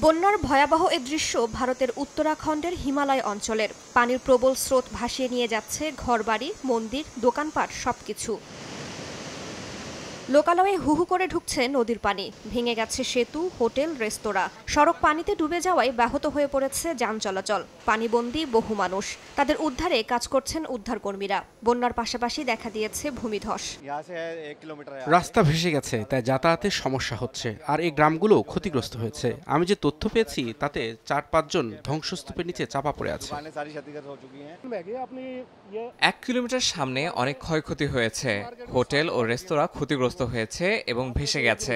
বন্যার ভয়াবহ এ দৃশ্য ভারতের উত্তরাখণ্ডের হিমালয় অঞ্চলের। পানির প্রবল স্রোত ভাসিয়ে নিয়ে যাচ্ছে ঘরবাড়ি, মন্দির, দোকানপাট সবকিছু। লোকালয়ে হুহু করে ঢুকছে নদীর পানি, ভেঙে গেছে সেতু, হোটেল, রেস্তোরাঁ। সড়ক পানিতে ডুবে যাওয়ায় ব্যাহত হয়ে পড়েছে যান চলাচল। পানিবন্দী বহু মানুষ, তাদের উদ্ধারে কাজ করছেন উদ্ধারকর্মীরা। বন্যার পাশাপাশি দেখা দিয়েছে ভূমিধস। রাস্তা ভেসে গেছে, তাই যাতায়াতের সমস্যা হচ্ছে, আর এই গ্রামগুলো ক্ষতিগ্রস্ত হয়েছে। আমি যে তথ্য পেয়েছি তাতে 4-5 জন ধ্বংসস্তূপের নিচে চাপা পড়ে আছে। 1 কিলোমিটার সামনে অনেক ক্ষয়ক্ষতি হয়েছে। হোটেল ও রেস্তোরাঁ ক্ষতিগ্রস্ত হয়েছে এবং ভেসে গেছে।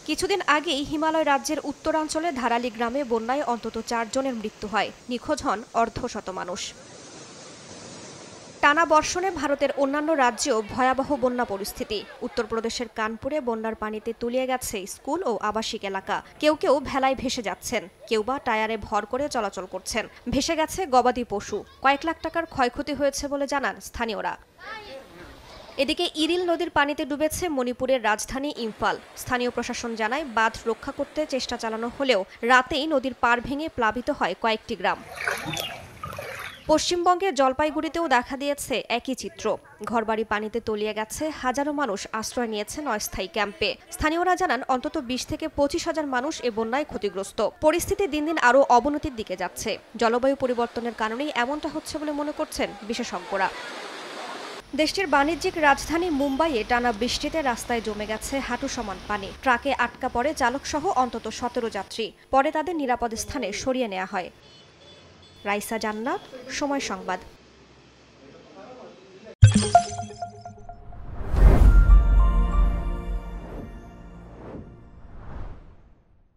কিছুদিন আগেই হিমালয় রাজ্যের উত্তরাঞ্চলে ধারালি গ্রামে বন্যায় অন্তত 4 জনের মৃত্যু হয়, নিখোঁজ হন অর্ধশত মানুষ। টানা বর্ষণে ভারতের অন্যান্য রাজ্যেও ভয়াবহ বন্যা পরিস্থিতি। উত্তরপ্রদেশের কানপুরে বন্যার পানিতে তলিয়ে গেছে স্কুল ও আবাসিক এলাকা। কেউ কেউ ভেলায় ভেসে যাচ্ছেন, কেউ বা টায়ারে ভর করে চলাচল করছেন। ভেসে গেছে গবাদি পশু, কয়েক লাখ টাকার ক্ষয়ক্ষতি হয়েছে বলে জানান স্থানীয়রা। এদিকে ইরিল নদীর পানিতে ডুবেছে মণিপুরের রাজধানী ইম্ফল। স্থানীয় প্রশাসন জানায় বাঁধ রক্ষা করতে চেষ্টা চালানো হলেও রাতেই নদীর পাড় ভেঙে প্লাবিত হয় কয়েকটি গ্রাম। পশ্চিমবঙ্গের জলপাইগুড়িতেও দেখা দিয়েছে একই চিত্র। ঘরবাড়ি পানিতে তলিয়ে গেছে, হাজারো মানুষ আশ্রয় নিয়েছেন অস্থায়ী ক্যাম্পে। স্থানীয়রা জানান অন্তত 20 থেকে 25 হাজার মানুষ এ বন্যায় ক্ষতিগ্রস্ত। পরিস্থিতি দিন দিন আরও অবনতির দিকে যাচ্ছে। জলবায়ু পরিবর্তনের কারণেই এমনটা হচ্ছে বলে মনে করছেন বিশেষজ্ঞরা। দেশটির বাণিজ্যিক রাজধানী মুম্বাইয়ে টানা বৃষ্টিতে রাস্তায় জমে গেছে হাঁটু সমান পানি। ট্রাকে আটকা পড়ে চালকসহ অন্তত 17 যাত্রী। পরে তাদের নিরাপদ স্থানে সরিয়ে নেওয়া হয়। রাইসা জান্নাত, সময় সংবাদ।